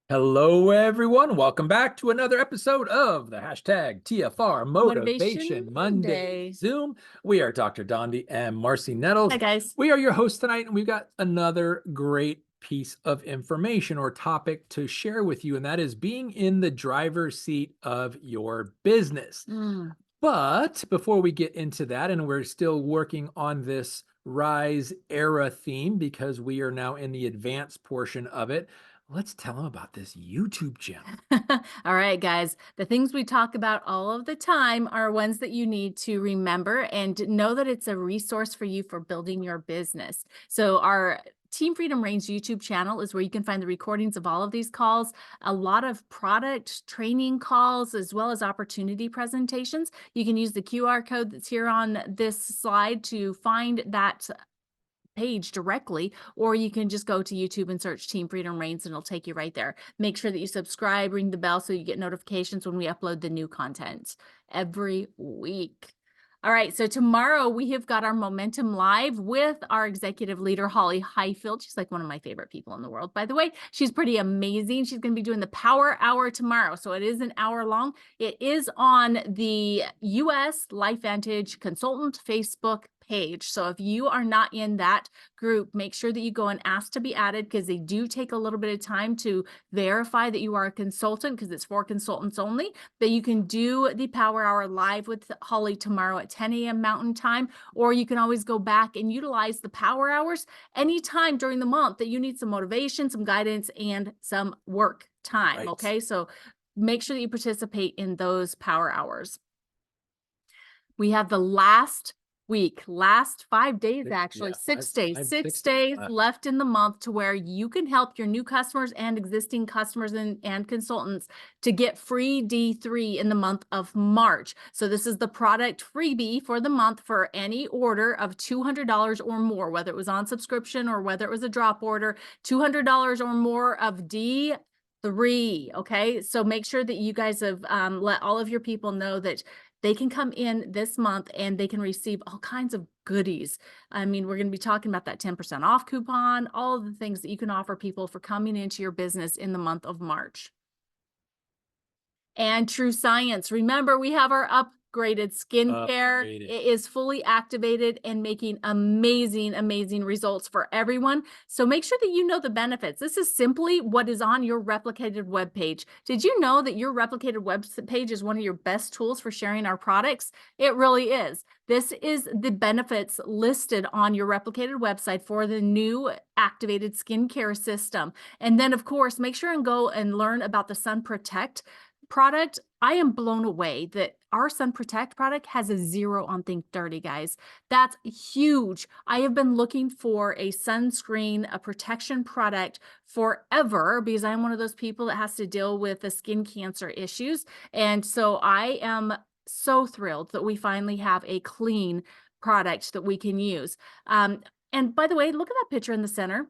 Hello, everyone. Welcome back to another episode of the hashtag TFR Motivation Motivation Monday Monday. Zoom. We are Dr. Dondi and Marcy Hi, Nettles. guys. We are your hosts tonight, and we've got another great piece of information or topic to share with you, and that is being in the driver's seat of your business. Mm. But before we get into that, and we're still working on this Rise era theme because we are now in the advanced portion of it, let's tell them about this YouTube channel. All right, guys. The things we talk about all of the time are ones that you need to remember and know that it's a resource for you for building your business. So, our Team Freedom Reigns YouTube channel is where you can find the recordings of all of these calls, a lot of product training calls, as well as opportunity presentations. You can use the QR code that's here on this slide to find that page directly, or you can just go to YouTube and search Team Freedom Reigns and it'll take you right there. Make sure that you subscribe, ring the bell so you get notifications when we upload the new content every week. All right, so tomorrow we have got our Momentum Live with our executive leader, Holly Highfield. She's like one of my favorite people in the world, by the way. She's pretty amazing. She's going to be doing the Power Hour tomorrow. So it is an hour long. It is on the US LifeVantage Consultant Facebook page. So if you are not in that group, make sure that you go and ask to be added because they do take a little bit of time to verify that you are a consultant because it's for consultants only. But you can do the Power Hour live with Holly tomorrow at 10 a.m. Mountain Time, or you can always go back and utilize the Power Hours anytime during the month that you need some motivation, some guidance, and some work time. Right. Okay, so make sure that you participate in those Power Hours. We have the last 5 days, actually, Yeah, 6 days, five, 6 days left. left in the month to where you can help your new customers and existing customers and consultants to get free D3 in the month of March. So this is the product freebie for the month for any order of $200 or more, whether it was on subscription or whether it was a drop order, $200 or more of D3. Okay, so make sure that you guys have let all of your people know that they can come in this month and they can receive all kinds of goodies. I mean, we're going to be talking about that 10% off coupon, all of the things that you can offer people for coming into your business in the month of March. And True Science. Remember, we have our upgraded skincare. Upgraded. It is fully activated and making amazing, amazing results for everyone. So make sure that you know the benefits. This is simply what is on your replicated web page. Did you know that your replicated web page is one of your best tools for sharing our products? It really is. This is the benefits listed on your replicated website for the new activated skincare system. And then, of course, make sure and go and learn about the Sun Protect product. I am blown away that our Sun Protect product has a 0 on Think Dirty, guys. That's huge. I have been looking for a sunscreen, a protection product forever because I'm one of those people that has to deal with the skin cancer issues. And so I am so thrilled that we finally have a clean product that we can use. And by the way, look at that picture in the center.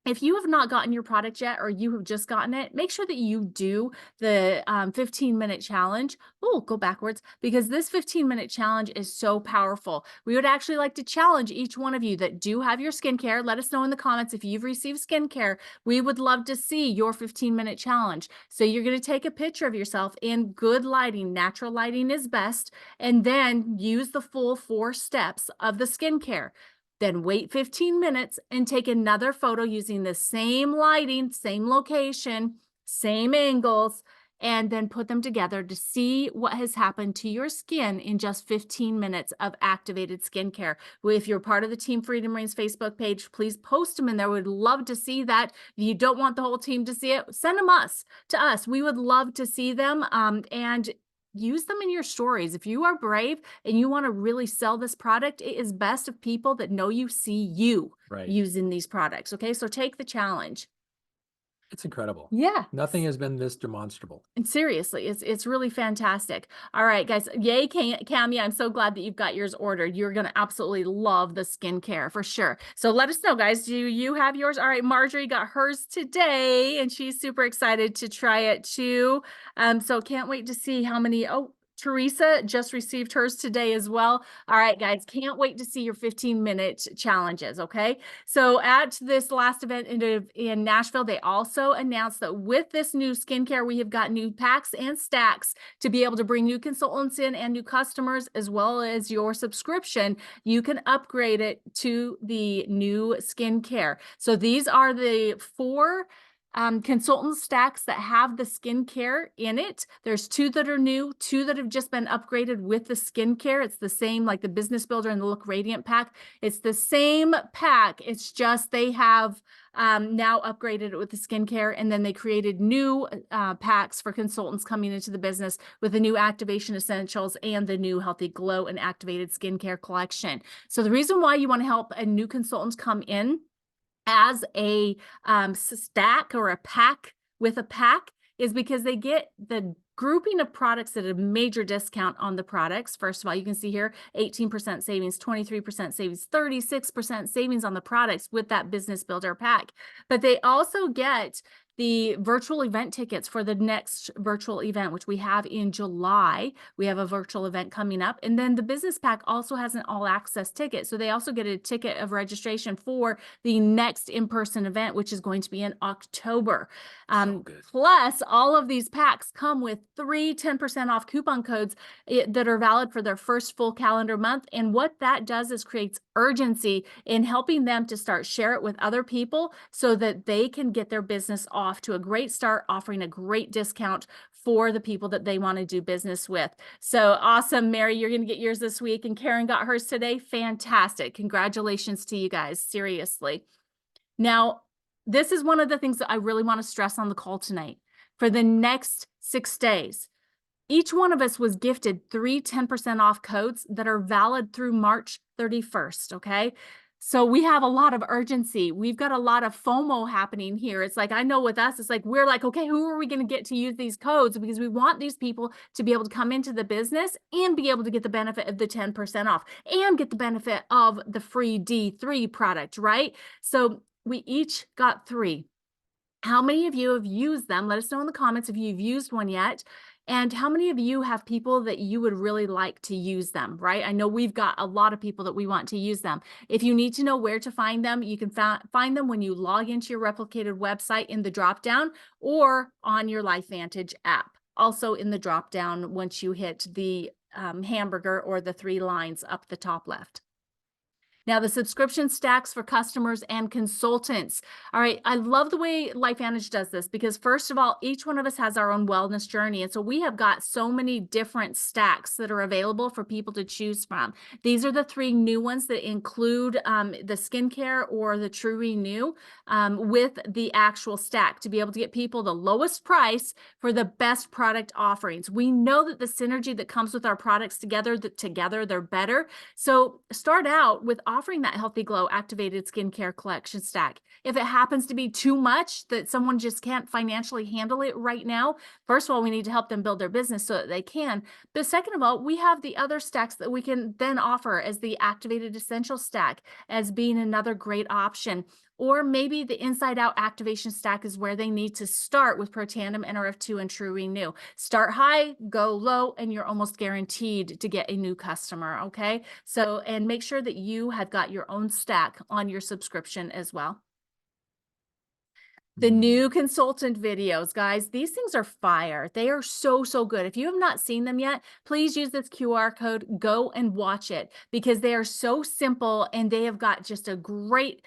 If you have not gotten your product yet, or you have just gotten it, make sure that you do the 15-minute challenge. Oh, go backwards, because this 15-minute challenge is so powerful. We would actually like to challenge each one of you that do have your skincare. Let us know in the comments if you've received skincare. We would love to see your 15-minute challenge. So you're going to take a picture of yourself in good lighting. Natural lighting is best. And then use the full 4 steps of the skincare. Then wait 15 minutes and take another photo using the same lighting, same location, same angles, and then put them together to see what has happened to your skin in just 15 minutes of activated skincare. If you're part of the Team Freedom Reigns Facebook page, please post them in there. We'd love to see that. If you don't want the whole team to see it, send them to us. We would love to see them. And use them in your stories. If you are brave and you want to really sell this product, it is best if people that know you see you using these products. Okay, so take the challenge. It's incredible. Yeah. Nothing has been this demonstrable. And seriously, it's really fantastic. All right, guys. Yay, Camia. I'm so glad that you've got yours ordered. You're going to absolutely love the skincare for sure. So let us know, guys. Do you have yours? All right, Marjorie got hers today, and she's super excited to try it too. So can't wait to see how many. Oh, Teresa just received hers today as well. All right, guys, can't wait to see your 15-minute challenges, okay? So at this last event in Nashville, they also announced that with this new skincare, we have got new packs and stacks to be able to bring new consultants in and new customers, as well as your subscription. You can upgrade it to the new skincare. So these are the 4 consultant stacks that have the skincare in it. There's 2 that are new, 2 that have just been upgraded with the skincare. It's the same like the Business Builder and the Look Radiant pack. It's the same pack. It's just they have now upgraded it with the skincare, and then they created new packs for consultants coming into the business with the new Activation Essentials and the new Healthy Glow and Activated Skincare collection. So the reason why you want to help a new consultants come in as a stack or a pack with a pack is because they get the grouping of products at a major discount on the products. First of all, you can see here 18% savings, 23% savings, 36% savings on the products with that Business Builder pack. But they also get the virtual event tickets for the next virtual event, which we have in July. We have a virtual event coming up. And then the business pack also has an all access ticket. So they also get a ticket of registration for the next in-person event, which is going to be in October. So good. Plus, all of these packs come with 3 10% off coupon codes that are valid for their first full calendar month. And what that does is creates urgency in helping them to start share it with other people so that they can get their business off to a great start, offering a great discount for the people that they want to do business with. So awesome, Mary, you're going to get yours this week, and Karen got hers today. Fantastic. Congratulations to you guys. Seriously. Now, this is one of the things that I really want to stress on the call tonight. For the next 6 days, each one of us was gifted 3 10% off codes that are valid through March 31st, okay? So we have a lot of urgency. We've got a lot of FOMO happening here. It's like, I know with us, it's like, we're like, okay, who are we going to get to use these codes? Because we want these people to be able to come into the business and be able to get the benefit of the 10% off and get the benefit of the free D3 product, right? So we each got 3. How many of you have used them? Let us know in the comments if you've used one yet. And how many of you have people that you would really like to use them, right? I know we've got a lot of people that we want to use them. If you need to know where to find them, you can find them when you log into your replicated website in the dropdown or on your LifeVantage app. Also in the dropdown once you hit the hamburger or the 3 lines up the top left. Now, the subscription stacks for customers and consultants. All right, I love the way LifeVantage does this because first of all, each one of us has our own wellness journey. And so we have got so many different stacks that are available for people to choose from. These are the 3 new ones that include the skincare or the True Renew with the actual stack to be able to get people the lowest price for the best product offerings. We know that the synergy that comes with our products together, they're better. So start out with offering that Healthy Glow Activated Skincare Collection stack. If it happens to be too much that someone just can't financially handle it right now, first of all, we need to help them build their business so that they can. But second of all, we have the other stacks that we can then offer as the Activated Essential stack as being another great option. Or maybe the Inside Out Activation stack is where they need to start with Protandim, NRF2, and True Renew. Start high, go low, and you're almost guaranteed to get a new customer, okay? So, and make sure that you have got your own stack on your subscription as well. The new consultant videos, guys, these things are fire. They are so, so good. If you have not seen them yet, please use this QR code, go and watch it because they are so simple and they have got just a great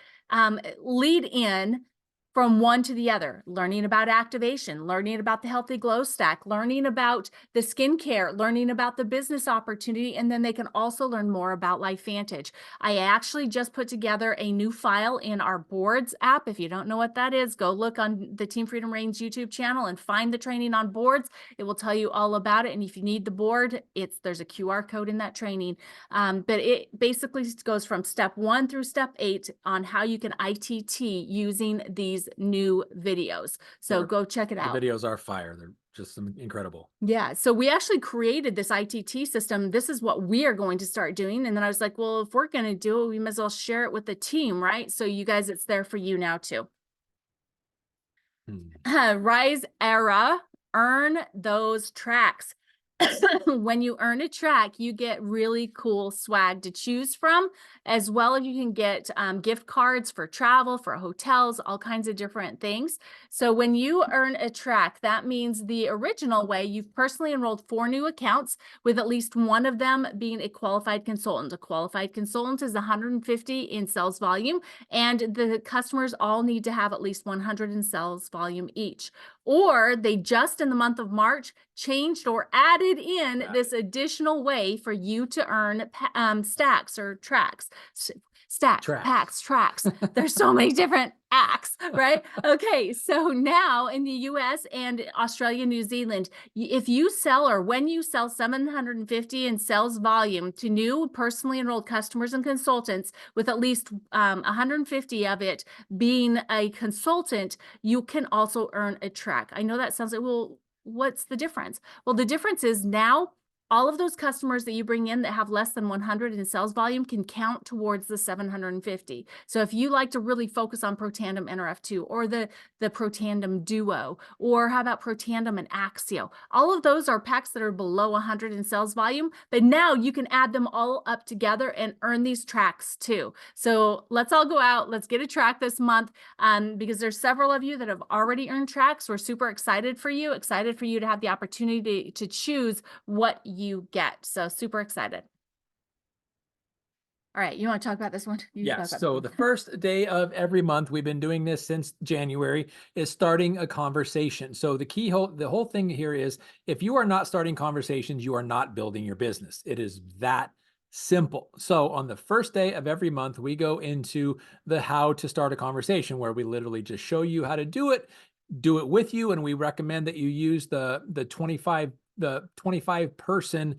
lead in from one to the other, learning about activation, learning about the Healthy Glow stack, learning about the skincare, learning about the business opportunity, and then they can also learn more about LifeVantage. I actually just put together a new file in our boards app. If you don't know what that is, go look on the Team Freedom Reigns YouTube channel and find the training on boards. It will tell you all about it. And if you need the board, there's a QR code in that training. But it basically goes from step 1 through step 8 on how you can ITT using these new videos. So go check it out. The videos are fire. They're just incredible. Yeah. So we actually created this ITT system. This is what we are going to start doing. And then I was like, well, if we're going to do it, we might as well share it with the team, right? So you guys, it's there for you now too. Rise Era, earn those tracks. when you earn a track, you get really cool swag to choose from, as well as you can get gift cards for travel, for hotels, all kinds of different things. So when you earn a track, that means the original way you've personally enrolled 4 new accounts, with at least one of them being a qualified consultant. A qualified consultant is 150 in sales volume, and the customers all need to have at least 100 in sales volume each. Or they just in the month of March changed or added in this additional way for you to earn stacks or tracks. Stacks, Track. packs, tracks. There's so many different acts, right? Okay, so now in the US and Australia, New Zealand, if you sell or when you sell 750 in sales volume to new personally enrolled customers and consultants, with at least 150 of it being a consultant, you can also earn a track. I know that sounds like, well, what's the difference? Well, the difference is now all of those customers that you bring in that have less than 100 in sales volume can count towards the 750. So if you like to really focus on Protandem NRF2 or the Protandem Duo, or how about Protandem and Axio? All of those are packs that are below 100 in sales volume, but now you can add them all up together and earn these tracks too. So let's all go out, let's get a track this month, because there's several of you that have already earned tracks. We're super excited for you to have the opportunity to choose what you get. So super excited. All right, you want to talk about this one? Yes. So the first day of every month, we've been doing this since January, is starting a conversation. So the whole thing here is, if you are not starting conversations, you are not building your business. It is that simple. So on the first day of every month, we go into the how to start a conversation, where we literally just show you how to do it with you. And we recommend that you use the 25 person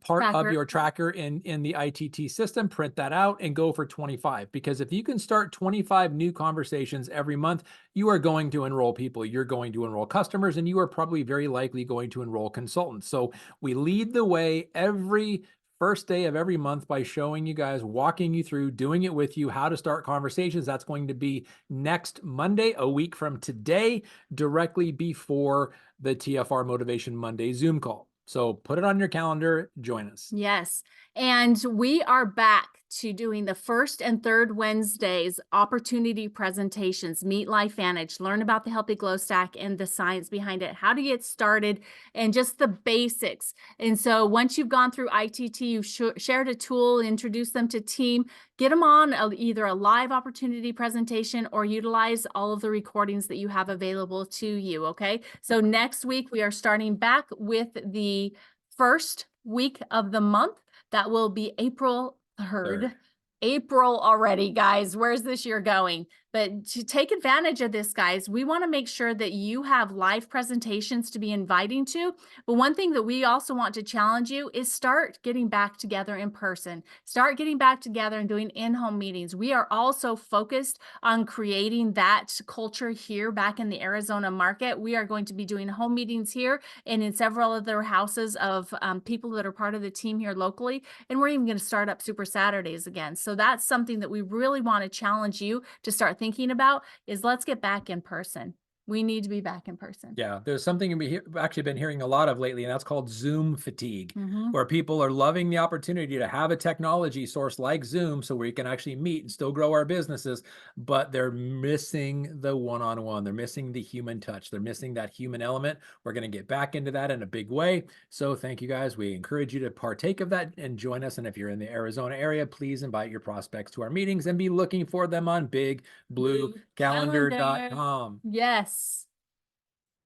part of your tracker in the ITT system, print that out and go for 25. Because if you can start 25 new conversations every month, you are going to enroll people, you're going to enroll customers, and you are probably very likely going to enroll consultants. So we lead the way every first day of every month by showing you guys, walking you through, doing it with you, how to start conversations. That's going to be next Monday, a week from today, directly before the TFR Motivation Monday Zoom call. So put it on your calendar, join us. Yes. And we are back to doing the first and third Wednesdays opportunity presentations, Meet LifeVantage, learn about the Healthy Glow Stack and the science behind it, how to get started, and just the basics. And so once you've gone through ITT, you've shared a tool, introduced them to team, get them on either a live opportunity presentation or utilize all of the recordings that you have available to you. Okay. So next week, we are starting back with the first week of the month. That will be April 3rd. April already, guys. Where's this year going? But to take advantage of this, guys, we want to make sure that you have live presentations to be inviting to. But one thing that we also want to challenge you is start getting back together in person. Start getting back together and doing in-home meetings. We are also focused on creating that culture here back in the Arizona market. We are going to be doing home meetings here and in several other houses of people that are part of the team here locally. And we're even going to start up Super Saturdays again. So that's something that we really want to challenge you to start thinking about, is let's get back in person. We need to be back in person. Yeah, there's something we've actually been hearing a lot of lately, and that's called Zoom fatigue, where people are loving the opportunity to have a technology source like Zoom so we can actually meet and still grow our businesses, but they're missing the one-on-one. They're missing the human touch. They're missing that human element. We're going to get back into that in a big way. So thank you, guys. We encourage you to partake of that and join us. And if you're in the Arizona area, please invite your prospects to our meetings and be looking for them on bigbluecalendar.com. Yes.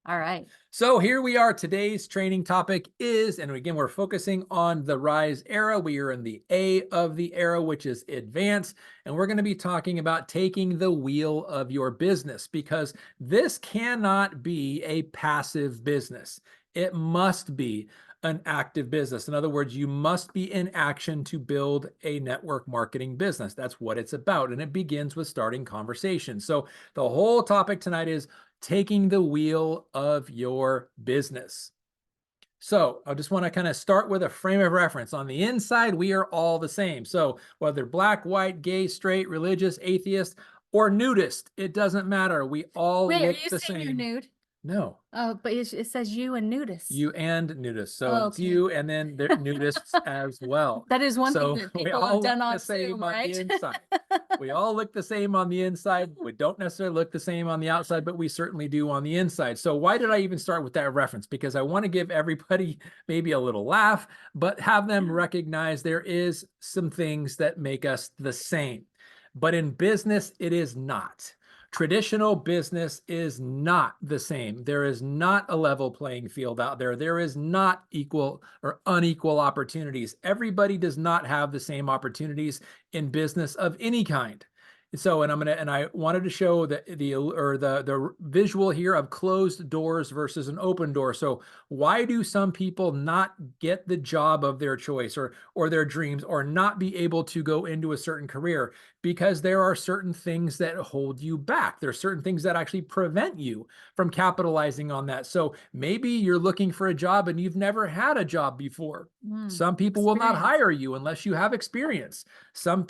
All right. So here we are. Today's training topic is, and again, we're focusing on the RISE era. We are in the A of the era, which is advanced. And we're going to be talking about taking the wheel of your business, because this cannot be a passive business. It must be an active business. In other words, you must be in action to build a network marketing business. That's what it's about. And it begins with starting conversations. So the whole topic tonight is taking the wheel of your business. So I just want to kind of start with a frame of reference. On the inside, we are all the same. So whether black, white, gay, straight, religious, atheist, or nudist, it doesn't matter. We all Wait, look are you the saying same. you're nude? Oh, but it says you and nudists. You and nudists. So Oh, it's okay. you and then the nudists as well. That is one thing So that we people all have done look on the same Zoom, on right? the inside. We all look the same on the inside. We don't necessarily look the same on the outside, but we certainly do on the inside. So why did I even start with that reference? Because I want to give everybody maybe a little laugh, but have them recognize there is some things that make us the same. But in business, it is not. Traditional business is not the same. There is not a level playing field out there. There is not equal or unequal opportunities. Everybody does not have the same opportunities in business of any kind. So, and I wanted to show the visual here of closed doors versus an open door. So why do some people not get the job of their choice or their dreams, or not be able to go into a certain career? Because there are certain things that hold you back. There are certain things that actually prevent you from capitalizing on that. So maybe you're looking for a job and you've never had a job before. Some people will not Experience. hire you unless you have experience. Some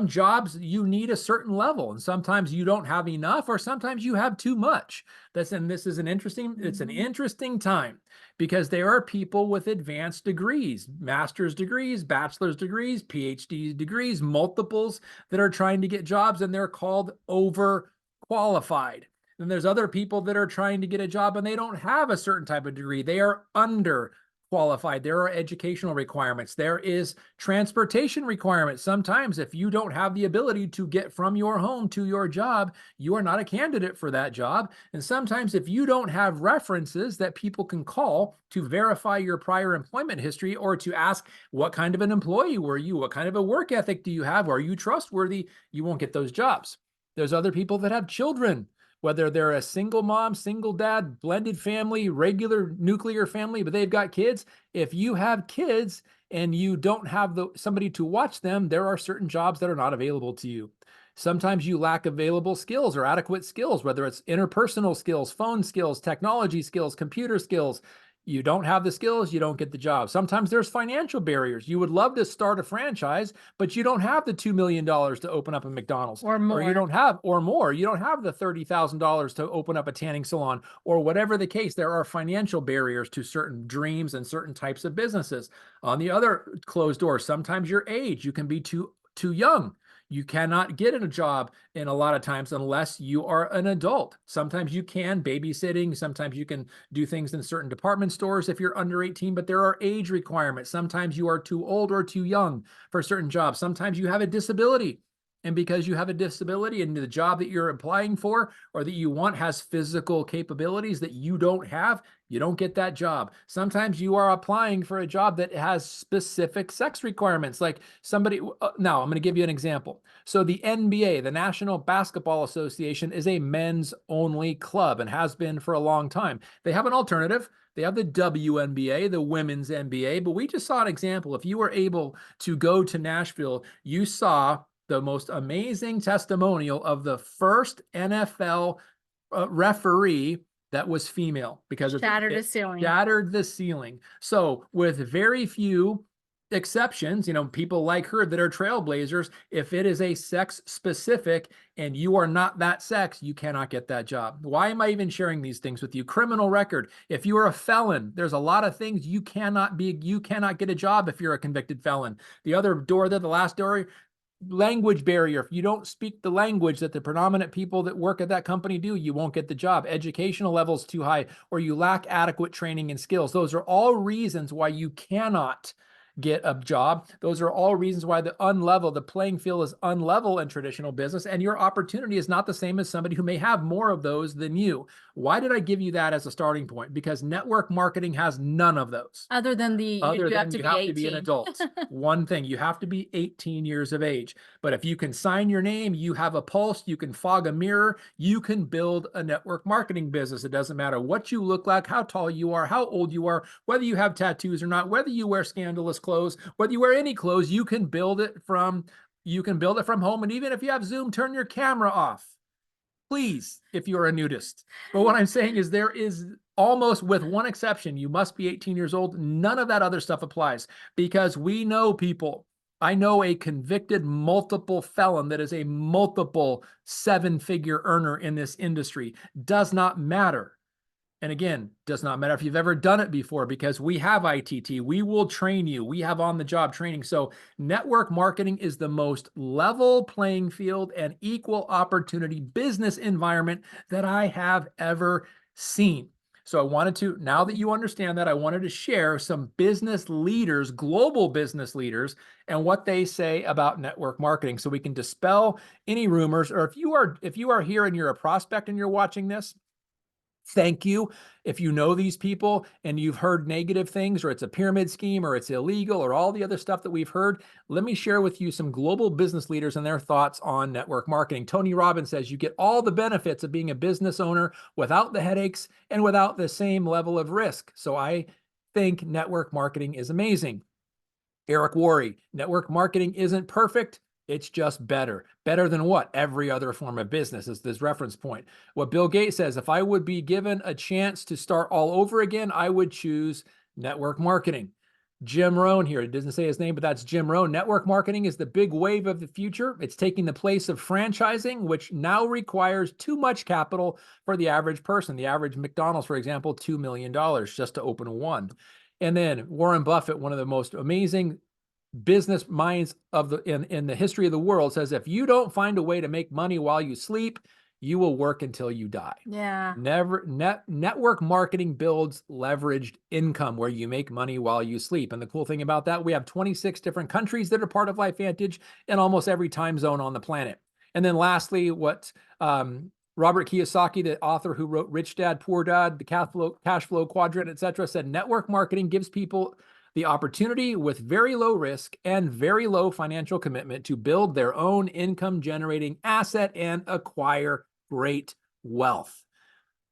jobs you need a certain level, and sometimes you don't have enough, or sometimes you have too much. It's an interesting time, because there are people with advanced degrees, master's degrees, bachelor's degrees, PhD degrees, multiples, that are trying to get jobs, and they're called overqualified. And there's other people that are trying to get a job and they don't have a certain type of degree. They are under qualified. There are educational requirements. There is transportation requirements. Sometimes if you don't have the ability to get from your home to your job, you are not a candidate for that job. And sometimes if you don't have references that people can call to verify your prior employment history, or to ask, what kind of an employee were you? What kind of a work ethic do you have? Are you trustworthy? You won't get those jobs. There's other people that have children, whether they're a single mom, single dad, blended family, regular nuclear family, but they've got kids. If you have kids and you don't have somebody to watch them, there are certain jobs that are not available to you. Sometimes you lack available skills or adequate skills, whether it's interpersonal skills, phone skills, technology skills, computer skills. You don't have the skills, you don't get the job. Sometimes there's financial barriers. You would love to start a franchise, but you don't have the $2 million to open up a McDonald's, Or more. or you don't have, or more. You don't have the $30,000 to open up a tanning salon, or whatever the case. There are financial barriers to certain dreams and certain types of businesses. On the other closed door, sometimes your age, you can be too young. You cannot get in a job in a lot of times unless you are an adult. Sometimes you can babysitting. Sometimes you can do things in certain department stores if you're under 18, but there are age requirements. Sometimes you are too old or too young for certain jobs. Sometimes you have a disability. And because you have a disability and the job that you're applying for or that you want has physical capabilities that you don't have, you don't get that job. Sometimes you are applying for a job that has specific sex requirements. Like somebody, now I'm going to give you an example. So the NBA, the National Basketball Association, is a men's only club and has been for a long time. They have an alternative. They have the WNBA, the women's NBA, but we just saw an example. If you were able to go to Nashville, you saw the most amazing testimonial of the first NFL referee that was female, because it Shattered a ceiling. shattered the ceiling. So with very few exceptions, people like her that are trailblazers, if it is a sex specific and you are not that sex, you cannot get that job. Why am I even sharing these things with you? Criminal record. If you are a felon, there's a lot of things you cannot get a job if you're a convicted felon. The other door there, the last door, language barrier. If you don't speak the language that the predominant people that work at that company do, you won't get the job. Educational levels too high, or you lack adequate training and skills. Those are all reasons why you cannot get a job. Those are all reasons why the playing field is unlevel in traditional business, and your opportunity is not the same as somebody who may have more of those than you. Why did I give you that as a starting point? Because network marketing has none of those. Other than you have to be an 18. adult. One thing, you have to be 18 years of age. But if you can sign your name, you have a pulse, you can fog a mirror, you can build a network marketing business. It doesn't matter what you look like, how tall you are, how old you are, whether you have tattoos or not, whether you wear scandalous clothes, whether you wear any clothes, you can build it from home. And even if you have Zoom, turn your camera off, please, if you're a nudist. But what I'm saying is there is almost, with one exception, you must be 18 years old. None of that other stuff applies, because we know people. I know a convicted multiple felon that is a multiple 7-figure earner in this industry. Does not matter. And again, does not matter if you've ever done it before, because we have ITT, we will train you. We have on-the-job training. So network marketing is the most level playing field and equal opportunity business environment that I have ever seen. So I wanted to, now that you understand that, I wanted to share some business leaders, global business leaders, and what they say about network marketing, so we can dispel any rumors. Or if you are here and you're a prospect and you're watching this, thank you. If you know these people and you've heard negative things, or it's a pyramid scheme, or it's illegal, or all the other stuff that we've heard, let me share with you some global business leaders and their thoughts on network marketing. Tony Robbins says you get all the benefits of being a business owner without the headaches and without the same level of risk. So I think network marketing is amazing. Eric Worre, network marketing isn't perfect. It's just better. Better than what? Every other form of business is this reference point. What Bill Gates says, if I would be given a chance to start all over again, I would choose network marketing. Jim Rohn here, it doesn't say his name, but that's Jim Rohn. Network marketing is the big wave of the future. It's taking the place of franchising, which now requires too much capital for the average person. The average McDonald's, for example, $2 million just to open one. And then Warren Buffett, one of the most amazing business minds of in the history of the world, says if you don't find a way to make money while you sleep, you will work until you die. Yeah. Network marketing builds leveraged income where you make money while you sleep. And the cool thing about that, we have 26 different countries that are part of LifeVantage in almost every time zone on the planet. And then lastly, what Robert Kiyosaki, the author who wrote Rich Dad, Poor Dad, the cash flow quadrant, etc., said network marketing gives people the opportunity with very low risk and very low financial commitment to build their own income generating asset and acquire great wealth.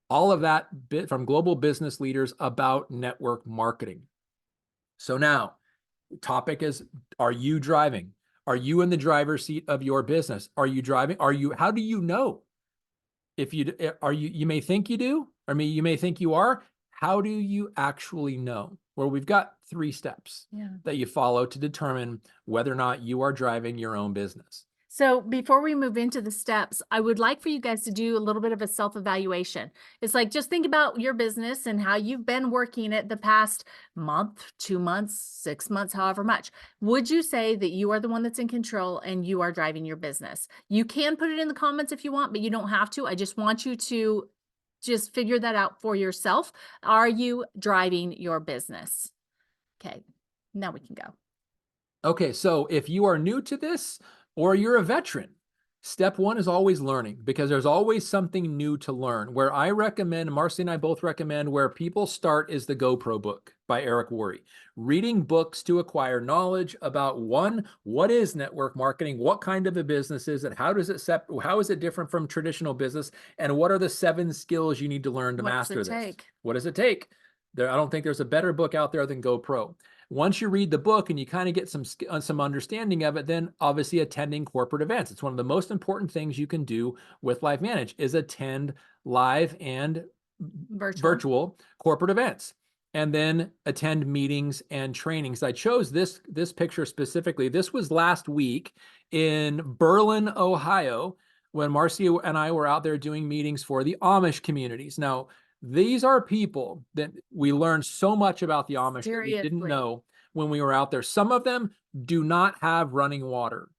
All of that from global business leaders about network marketing. So now, topic is, are you driving? Are you in the driver's seat of your business? Are you driving? How do you know? If you may think you do, or you may think you are. How do you actually know? Well, we've got 3 steps that you follow to determine whether or not you are driving your own business. So before we move into the steps, I would like for you guys to do a little bit of a self-evaluation. It's like, just think about your business and how you've been working it the past month, 2 months, 6 months, however much. Would you say that you are the one that's in control and you are driving your business? You can put it in the comments if you want, but you don't have to. I just want you to just figure that out for yourself. Are you driving your business? Okay, now we can go. Okay, so if you are new to this or you're a veteran, step 1 is always learning, because there's always something new to learn. Where I recommend, Marcy and I both recommend, where people start is the GoPro book by Eric Worre. Reading books to acquire knowledge about, 1, what is network marketing? What kind of a business is it? How is it different from traditional business? And what are the 7 skills you need to learn to master this? What does it take? I don't think there's a better book out there than GoPro. Once you read the book and you kind of get some understanding of it, then obviously attending corporate events. It's one of the most important things you can do with LifeVantage is attend live and virtual corporate events, and then attend meetings and trainings. I chose this picture specifically. This was last week in Berlin, Ohio, when Marcia and I were out there doing meetings for the Amish communities. Now, these are people that we learned so much about the Amish that we didn't know when we were out there. Some of them do not have running water.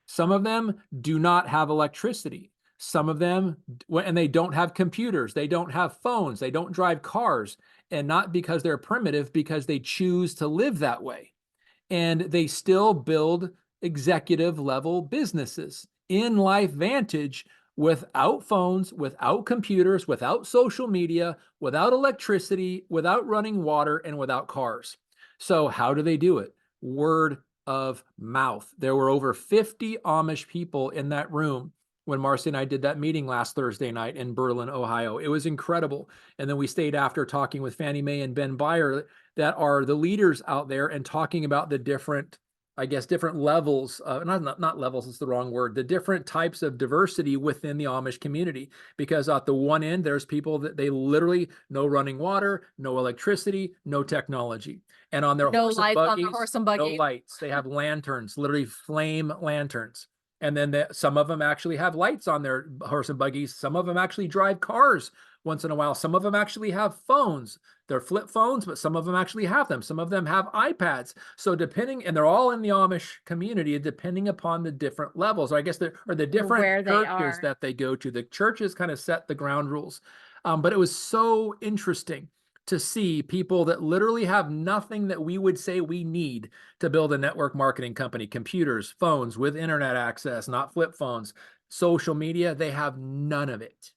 Some of them do not have electricity. Some of them, and they don't have computers. They don't have phones. They don't drive cars. And not because they're primitive, because they choose to live that way. And they still build executive level businesses in LifeVantage, without phones, without computers, without social media, without electricity, without running water, and without cars. So how do they do it? Word of mouth. There were over 50 Amish people in that room when Marcy and I did that meeting last Thursday night in Berlin, Ohio. It was incredible. And then we stayed after talking with Fannie Mae and Ben Byer, that are the leaders out there, and talking about the different levels, not levels, it's the wrong word, the different types of diversity within the Amish community. Because at the one end, there's people that they literally no running water, no electricity, no technology. And on their horse and buggies, no lights. They have lanterns, literally flame lanterns. And then some of them actually have lights on their horse and buggies. Some of them actually drive cars once in a while. Some of them actually have phones. They're flip phones, but some of them actually have them. Some of them have iPads. So depending, and they're all in the Amish community, depending upon the different levels, or I guess the different where they churches are. that they go to. The churches kind of set the ground rules. But it was so interesting to see people that literally have nothing that we would say we need to build a network marketing company: computers, phones with internet access, not flip phones, social media. They have none of it.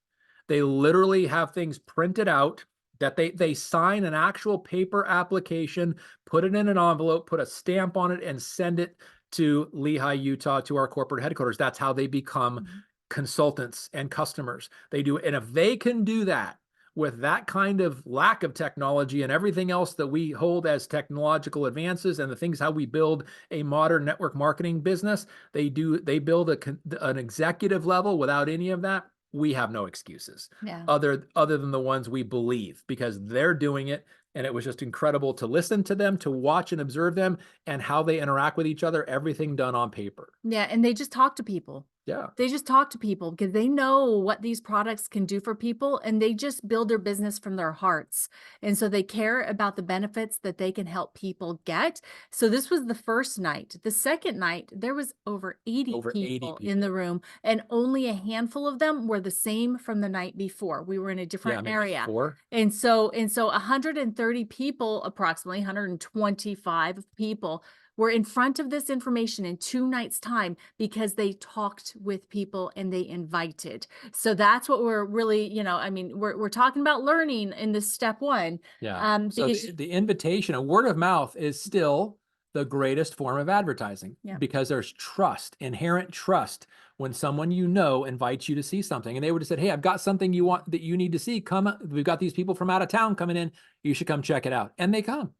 They literally have things printed out that they sign an actual paper application, put it in an envelope, put a stamp on it, and send it to Lehi, Utah, to our corporate headquarters. That's how they become consultants and customers. They do. And if they can do that with that kind of lack of technology and everything else that we hold as technological advances and the things how we build a modern network marketing business, they build an executive level without any of that. We have no excuses other than the ones we believe, because they're doing it. And it was just incredible to listen to them, to watch and observe them, and how they interact with each other, everything done on paper. Yeah, and they just talk to people. Yeah. They just talk to people because they know what these products can do for people, and they just build their business from their hearts. And so they care about the benefits that they can help people get. So this was the first night. The second night, there was over 80 people in the room, and only a handful of them were the same from the night before. We were in a different area. 4. And so 130 people, approximately 125 people, were in front of this information in 2 nights' time because they talked with people and they invited. So that's what we're really, I mean, we're talking about learning in this step 1. Yeah. So the invitation, a word of mouth, is still the greatest form of advertising, because there's trust, inherent trust, when someone invites you to see something. And they would have said, hey, I've got something that you need to see. Come, we've got these people from out of town coming in. You should come check it out. And they come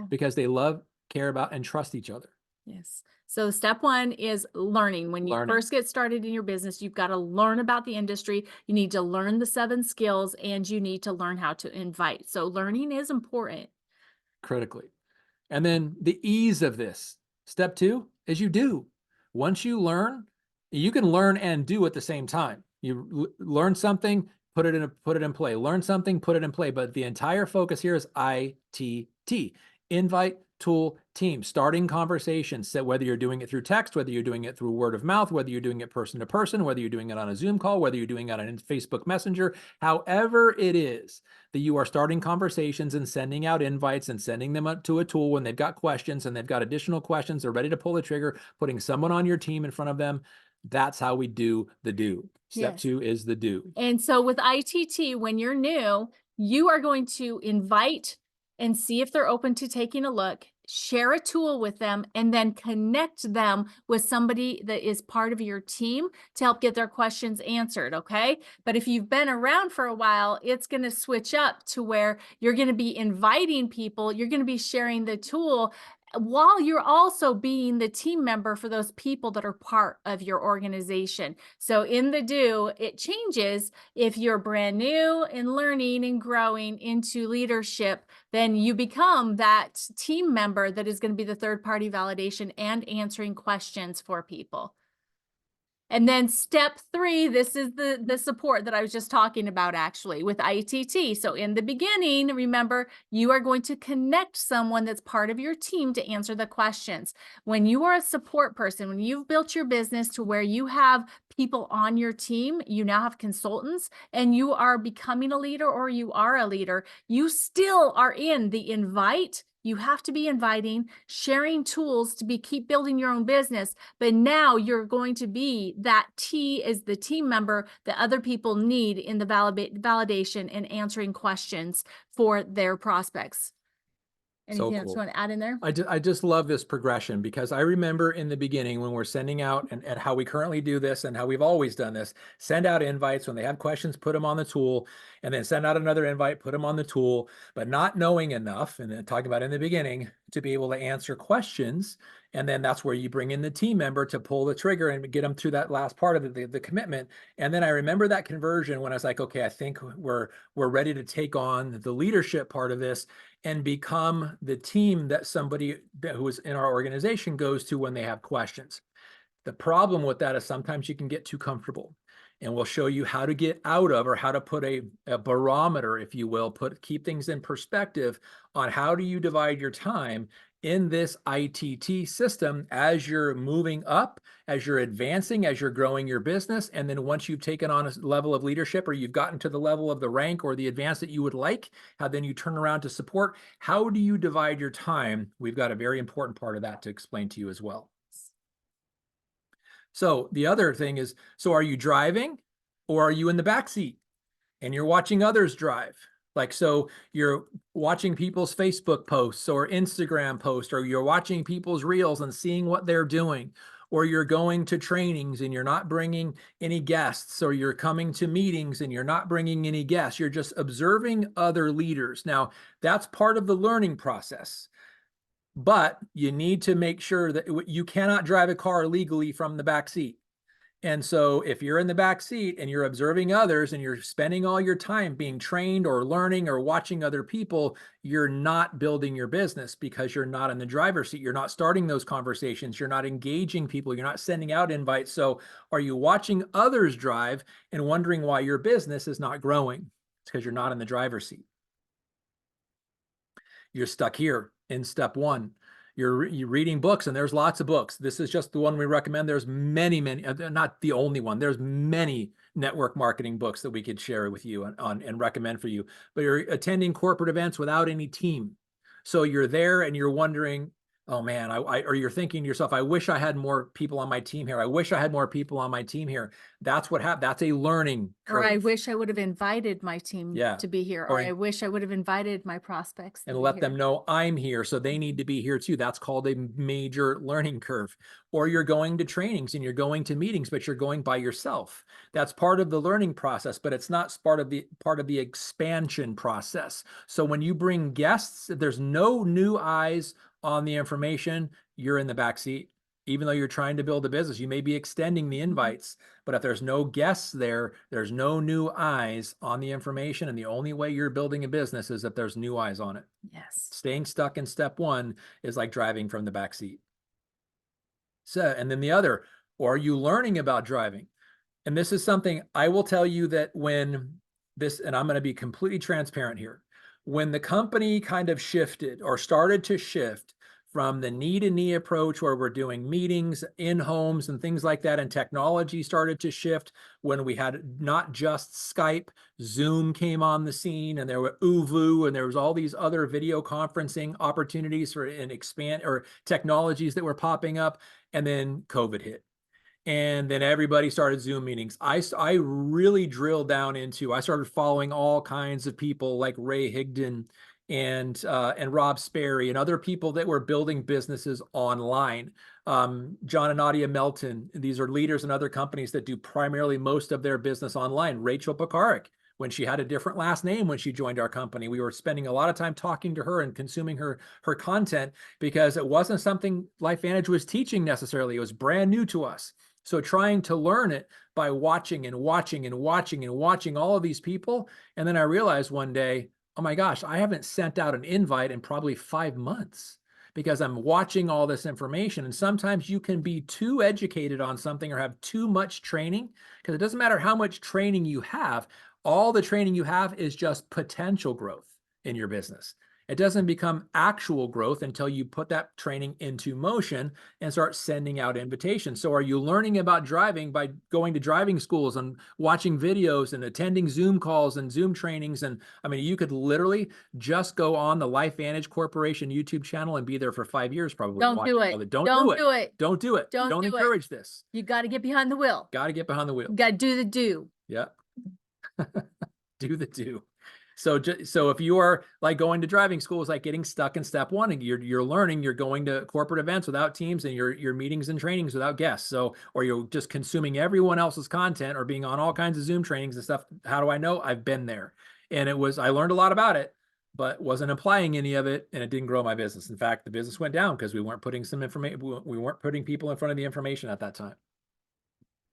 because they love, care about, and trust each other. Yes. So step 1 is learning. When you first get started in your business, you've got to learn about the industry. You need to learn the 7 skills, and you need to learn how to invite. So learning is important. Critically. And then the ease of this. Step 2 is you do. Once you learn, you can learn and do at the same time. You learn something, put it in play. Learn something, put it in play. But the entire focus here is ITT. Invite, tool, team. Starting conversations. So whether you're doing it through text, whether you're doing it through word of mouth, whether you're doing it person to person, whether you're doing it on a Zoom call, whether you're doing it on Facebook Messenger, however it is that you are starting conversations and sending out invites and sending them up to a tool when they've got questions and they've got additional questions, they're ready to pull the trigger, putting someone on your team in front of them. That's how we do the do. Step 2 is the do. And so with ITT, when you're new, you are going to invite and see if they're open to taking a look, share a tool with them, and then connect them with somebody that is part of your team to help get their questions answered, okay? But if you've been around for a while, it's going to switch up to where you're going to be inviting people, you're going to be sharing the tool, while you're also being the team member for those people that are part of your organization. So in the do, it changes. If you're brand new and learning and growing into leadership, then you become that team member that is going to be the third-party validation and answering questions for people. And then step 3, this is the support that I was just talking about actually with ITT. So in the beginning, remember, you are going to connect someone that's part of your team to answer the questions. When you are a support person, when you've built your business to where you have people on your team, you now have consultants, and you are becoming a leader or you are a leader, you still are in the invite. You have to be inviting, sharing tools to keep building your own business. But now you're going to be that T is the team member that other people need in the validation and answering questions for their prospects. Anything else you want to add in there? I just love this progression, because I remember in the beginning when we're sending out and how we currently do this and how we've always done this, send out invites when they have questions, put them on the tool, and then send out another invite, put them on the tool, but not knowing enough, and then talking about in the beginning, to be able to answer questions. And then that's where you bring in the team member to pull the trigger and get them through that last part of the commitment. And then I remember that conversion when I was like, okay, I think we're ready to take on the leadership part of this and become the team that somebody who is in our organization goes to when they have questions. The problem with that is sometimes you can get too comfortable, and we'll show you how to get out of, or how to put a barometer, if you will, keep things in perspective on how do you divide your time in this ITT system as you're moving up, as you're advancing, as you're growing your business. And then once you've taken on a level of leadership, or you've gotten to the level of the rank or the advance that you would like, how then you turn around to support. How do you divide your time? We've got a very important part of that to explain to you as well. So the other thing is, so are you driving, or are you in the back seat and you're watching others drive? Like, so you're watching people's Facebook posts or Instagram posts, or you're watching people's reels and seeing what they're doing, or you're going to trainings and you're not bringing any guests, or you're coming to meetings and you're not bringing any guests. You're just observing other leaders. Now, that's part of the learning process. But you need to make sure that you cannot drive a car legally from the back seat. And so if you're in the back seat and you're observing others and you're spending all your time being trained or learning or watching other people, you're not building your business, because you're not in the driver's seat. You're not starting those conversations. You're not engaging people. You're not sending out invites. So are you watching others drive and wondering why your business is not growing? It's because you're not in the driver's seat. You're stuck here in step one. You're reading books, and there's lots of books. This is just the one we recommend. There's many, not the only one. There's many network marketing books that we could share with you and recommend for you. But you're attending corporate events without any team. So you're there and you're wondering, oh man, or you're thinking to yourself, I wish I had more people on my team here. I wish I had more people on my team here. That's what happened. That's a learning curve. Or I wish I would have invited my team to be here. Or I wish I would have invited my prospects and let them know I'm here, so they need to be here too. That's called a major learning curve. Or you're going to trainings and you're going to meetings, but you're going by yourself. That's part of the learning process, but it's not part of the expansion process. So when you bring guests, if there's no new eyes on the information, you're in the back seat. Even though you're trying to build a business, you may be extending the invites, but if there's no guests there, there's no new eyes on the information. And the only way you're building a business is if there's new eyes on it. Yes. Staying stuck in step one is like driving from the back seat. So, and then the other, or are you learning about driving? And this is something I will tell you that when this, and I'm going to be completely transparent here, when the company kind of shifted or started to shift from the knee-to-knee approach, where we're doing meetings in homes and things like that, and technology started to shift, when we had not just Skype, Zoom came on the scene, and there were ooVoo, and there was all these other video conferencing opportunities or technologies that were popping up, and then COVID hit. And then everybody started Zoom meetings. I really drilled down into, I started following all kinds of people like Ray Higdon and Rob Sperry and other people that were building businesses online. John and Nadia Melton, these are leaders in other companies that do primarily most of their business online. Rachel Pekarik, when she had a different last name when she joined our company, we were spending a lot of time talking to her and consuming her content, because it wasn't something LifeVantage was teaching necessarily. It was brand new to us. So trying to learn it by watching and watching and watching and watching all of these people. And then I realized one day, oh my gosh, I haven't sent out an invite in probably 5 months, because I'm watching all this information. And sometimes you can be too educated on something or have too much training, because it doesn't matter how much training you have. All the training you have is just potential growth in your business. It doesn't become actual growth until you put that training into motion and start sending out invitations. So are you learning about driving by going to driving schools and watching videos and attending Zoom calls and Zoom trainings? And I mean, you could literally just go on the LifeVantage Corporation YouTube channel and be there for 5 years probably. Don't do it. Don't do it. Don't do it. Don't Don't do encourage this. You got to get behind the wheel. Got to get behind the wheel. You got to do the do. Yeah. Do the do. So if you are like going to driving school is like getting stuck in step one, and you're learning, you're going to corporate events without teams, and your meetings and trainings without guests. So, or you're just consuming everyone else's content or being on all kinds of Zoom trainings and stuff. How do I know? I've been there. And I learned a lot about it, but wasn't applying any of it, and it didn't grow my business. In fact, the business went down because we weren't putting some information, we weren't putting people in front of the information at that time.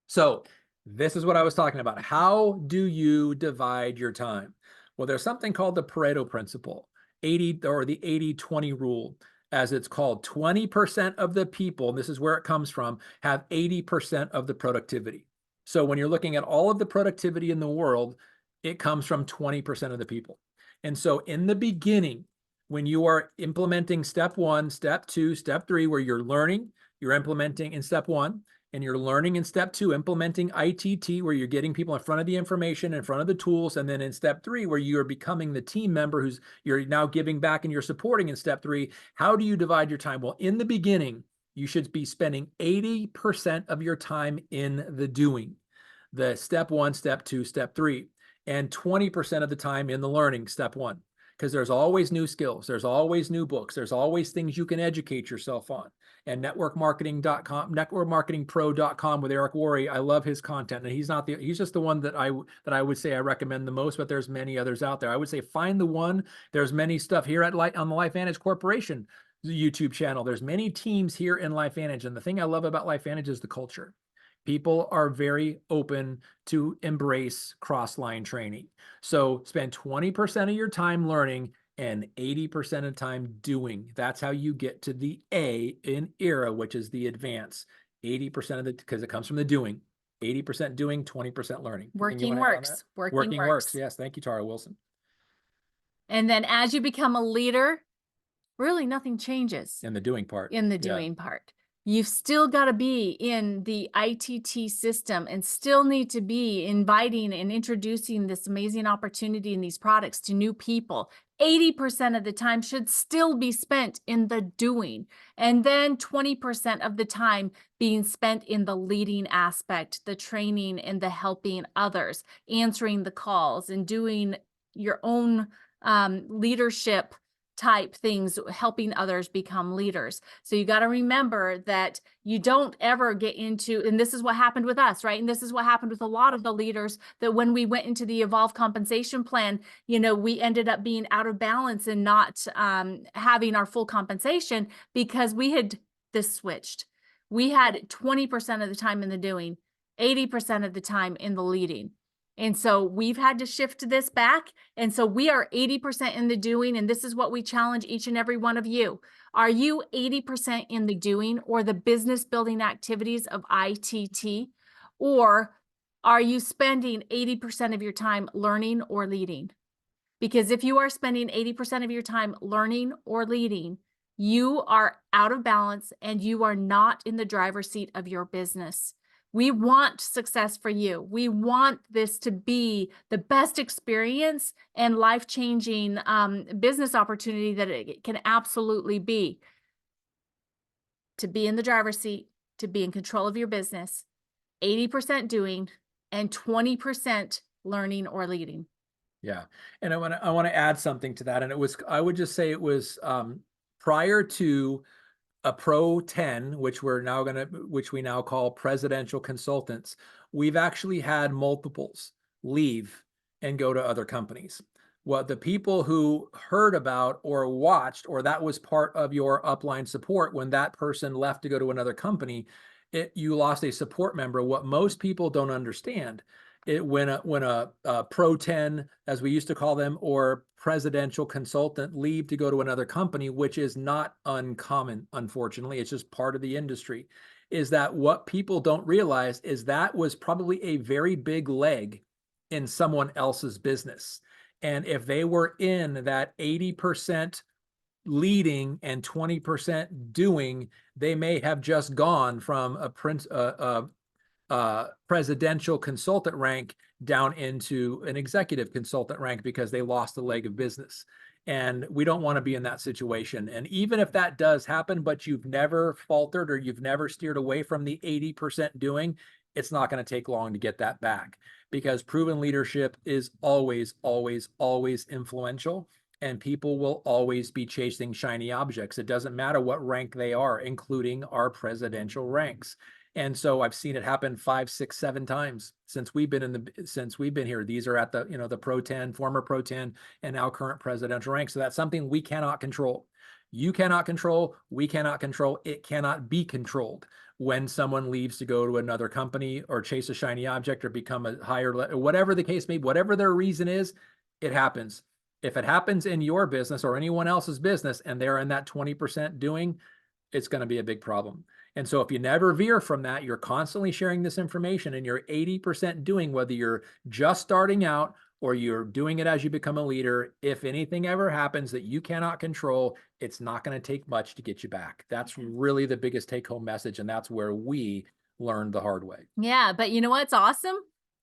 So this is what I was talking about. How do you divide your time? Well, there's something called the Pareto principle, 80 or the 80-20 rule. as it's called. 20% of the people, and this is where it comes from, have 80% of the productivity. So when you're looking at all of the productivity in the world, it comes from 20% of the people. And so in the beginning, when you are implementing step 1, step 2, step 3, where you're learning, you're implementing in step 1, and you're learning in step 2, implementing ITT, where you're getting people in front of the information, in front of the tools. And then in step 3, where you're becoming the team member you're now giving back and you're supporting in step 3, how do you divide your time? Well, in the beginning, you should be spending 80% of your time in the doing, the step 1, step 2, step 3, and 20% of the time in the learning, step 1. Because there's always new skills, there's always new books, there's always things you can educate yourself on. And networkmarketing.com, networkmarketingpro.com with Eric Worre, I love his content. And he's just the one that I would say I recommend the most, but there's many others out there. I would say find the one. There's many stuff here on the LifeVantage Corporation YouTube channel. There's many teams here in LifeVantage. And the thing I love about LifeVantage is the culture. People are very open to embrace cross-line training. So spend 20% of your time learning and 80% of time doing. That's how you get to the A in ERA, which is the advance. 80% of the, because it comes from the doing. 80% doing, 20% learning. Working works. Working works. Yes. Thank you, Tara Wilson. And then as you become a leader, really nothing changes In the doing part. in the doing part. You've still got to be in the ITT system and still need to be inviting and introducing this amazing opportunity and these products to new people. 80% of the time should still be spent in the doing, and then 20% of the time being spent in the leading aspect, the training and the helping others, answering the calls and doing your own leadership type things, helping others become leaders. So you got to remember that you don't ever get into, and this is what happened with us, right? And this is what happened with a lot of the leaders, that when we went into the Evolve compensation plan, you know, we ended up being out of balance and not having our full compensation because we had this switched. We had 20% of the time in the doing, 80% of the time in the leading. And so we've had to shift this back. And so we are 80% in the doing. And this is what we challenge each and every one of you. Are you 80% in the doing or the business building activities of ITT? Or are you spending 80% of your time learning or leading? Because if you are spending 80% of your time learning or leading, you are out of balance and you are not in the driver's seat of your business. We want success for you. We want this to be the best experience and life-changing business opportunity that it can absolutely be. To be in the driver's seat, to be in control of your business, 80% doing and 20% learning or leading. Yeah. And I want to add something to that. And I would just say it was prior to a Pro 10, which we now call presidential consultants, we've actually had multiples leave and go to other companies. What the people who heard about or watched, or that was part of your upline support when that person left to go to another company, you lost a support member. What most people don't understand, when a Pro 10, as we used to call them, or presidential consultant leave to go to another company, which is not uncommon, unfortunately, it's just part of the industry, is that what people don't realize is that was probably a very big leg in someone else's business. And if they were in that 80% leading and 20% doing, they may have just gone from a presidential consultant rank down into an executive consultant rank because they lost a leg of business. And we don't want to be in that situation. And even if that does happen, but you've never faltered or you've never steered away from the 80% doing, it's not going to take long to get that back, because proven leadership is always, always, always influential. And people will always be chasing shiny objects. It doesn't matter what rank they are, including our presidential ranks. And so I've seen it happen 5, 6, 7 times since we've been here. These are at the, the Pro 10, former Pro 10, and now current presidential rank. So that's something we cannot control. You cannot control, we cannot control, it cannot be controlled when someone leaves to go to another company or chase a shiny object or become a higher, whatever the case may be, whatever their reason is, it happens. If it happens in your business or anyone else's business and they're in that 20% doing, it's going to be a big problem. And so if you never veer from that, you're constantly sharing this information and you're 80% doing, whether you're just starting out or you're doing it as you become a leader. If anything ever happens that you cannot control, it's not going to take much to get you back. That's really the biggest take home message. And that's where we learned the hard way. Yeah, but you know what's awesome?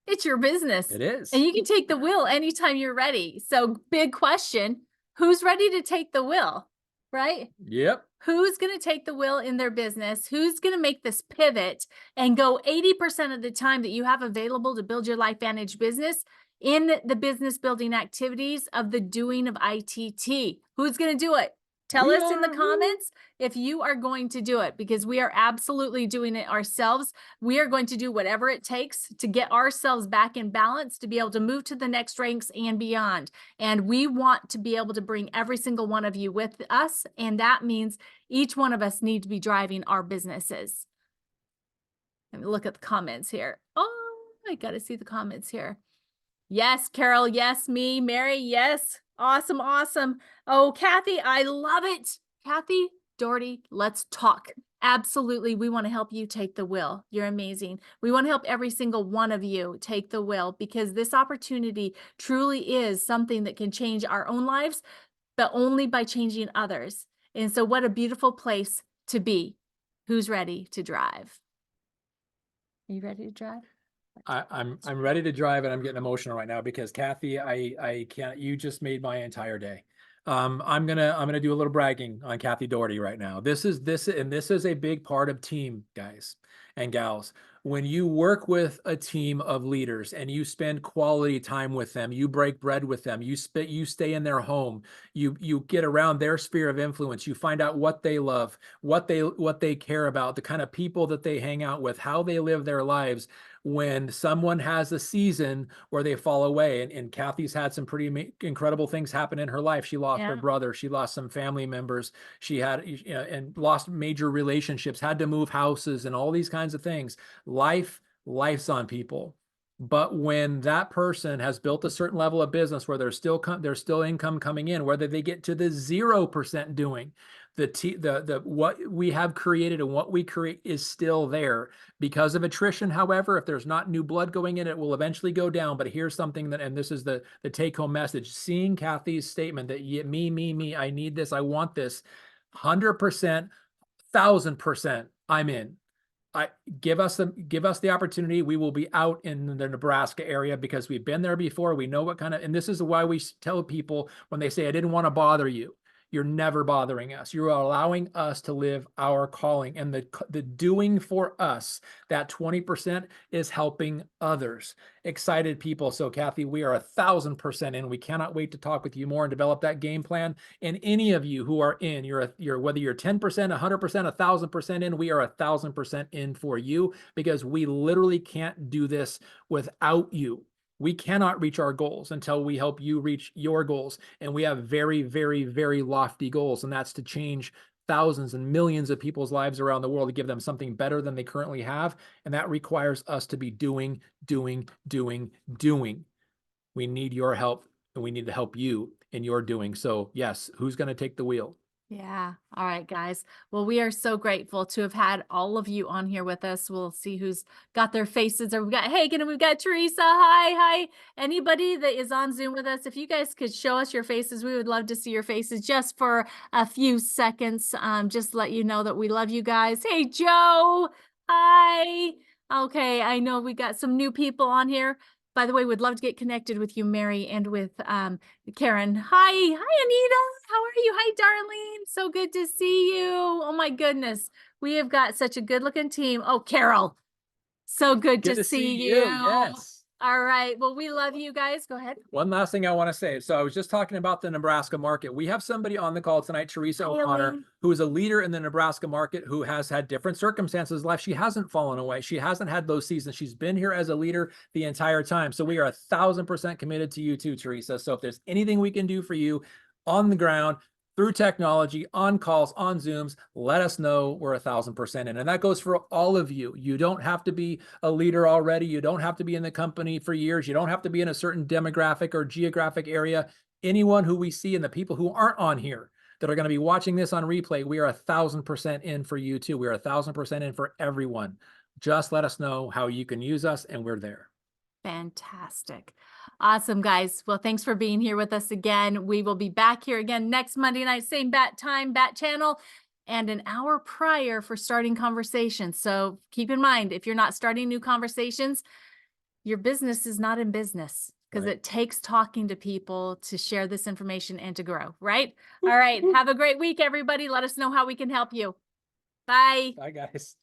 It's your business. It is. And you can take the wheel anytime you're ready. So big question, who's ready to take the wheel, right? Yep. Who's going to take the wheel in their business? Who's going to make this pivot and go 80% of the time that you have available to build your LifeVantage business in the business building activities of the doing of ITT? Who's going to do it? Tell us in the comments if you are going to do it, because we are absolutely doing it ourselves. We are going to do whatever it takes to get ourselves back in balance, to be able to move to the next ranks and beyond. And we want to be able to bring every single one of you with us. And that means each one of us need to be driving our businesses. Let me look at the comments here. Oh, I got to see the comments here. Yes, Carol. Yes, me. Mary. Yes. Awesome. Awesome. Oh, Kathy, I love it. Kathy, Doherty, let's talk. Absolutely. We want to help you take the wheel. You're amazing. We want to help every single one of you take the wheel, because this opportunity truly is something that can change our own lives, but only by changing others. And so what a beautiful place to be. Who's ready to drive? Are you ready to drive? I'm ready to drive, and I'm getting emotional right now because Kathy, I can't, you just made my entire day. I'm gonna do a little bragging on Kathy Doherty right now. This is a big part of team, guys and gals. When you work with a team of leaders and you spend quality time with them, you break bread with them, you stay in their home, you get around their sphere of influence, you find out what they love, what they care about, the kind of people that they hang out with, how they live their lives. When someone has a season where they fall away, and Kathy's had some pretty incredible things happen in her life. She lost her brother, she lost some family members, she had and lost major relationships, had to move houses and all these kinds of things. Life's on people. But when that person has built a certain level of business where there's still income coming in, whether they get to the 0% doing, what we have created and what we create is still there. Because of attrition, however, if there's not new blood going in, it will eventually go down. But here's something that, and this is the take-home message, seeing Kathy's statement that me, I need this, I want this, 100%, 1000%, I'm in. Give us the opportunity. We will be out in the Nebraska area because we've been there before. We know what kind of, and this is why we tell people when they say, I didn't want to bother you. You're never bothering us. You're allowing us to live our calling, and the doing for us, that 20% is helping others. Excited people. So Kathy, we are 1000% in. We cannot wait to talk with you more and develop that game plan. And any of you who are in, you're whether you're 10%, 100%, 1000% in, we are 1000% in for you, because we literally can't do this without you. We cannot reach our goals until we help you reach your goals. And we have very, very, very lofty goals. And that's to change thousands and millions of people's lives around the world, to give them something better than they currently have. And that requires us to be doing. We need your help, and we need to help you in your doing. So yes, who's going to take the wheel? Yeah. All right, guys. Well, we are so grateful to have had all of you on here with us. We'll see who's got their faces. Or we've got Hagen and we've got Teresa. Hi. Anybody that is on Zoom with us, if you guys could show us your faces, we would love to see your faces just for a few seconds. Just let you know that we love you guys. Hey, Joe. Hi. Okay. I know we got some new people on here. By the way, we'd love to get connected with you, Mary, and with Karen. Hi, Anita. How are you? Hi, darling. So good to see you. Oh my goodness. We have got such a good looking team. Oh, Carol. So good to see you. Yes. All right. Well, we love you guys. Go ahead. One last thing I want to say. So I was just talking about the Nebraska market. We have somebody on the call tonight, Teresa O'Connor, who is a leader in the Nebraska market, who has had different circumstances in life. She hasn't fallen away. She hasn't had those seasons. She's been here as a leader the entire time. So we are 1000% committed to you too, Teresa. So if there's anything we can do for you on the ground, through technology, on calls, on Zooms, let us know. We're 1000% in. And that goes for all of you. You don't have to be a leader already. You don't have to be in the company for years. You don't have to be in a certain demographic or geographic area. anyone who we see and the people who aren't on here that are going to be watching this on replay, we are 1,000% in for you too. We are 1,000% in for everyone. Just let us know how you can use us, and we're there. Fantastic. Awesome, guys. Well, thanks for being here with us again. We will be back here again next Monday night, same bat time, bat channel, and an hour prior for starting conversations. So keep in mind, if you're not starting new conversations, your business is not in business, because Right. it takes talking to people to share this information and to grow, right? All right. Have a great week, everybody. Let us know how we can help you. Bye. Bye, guys.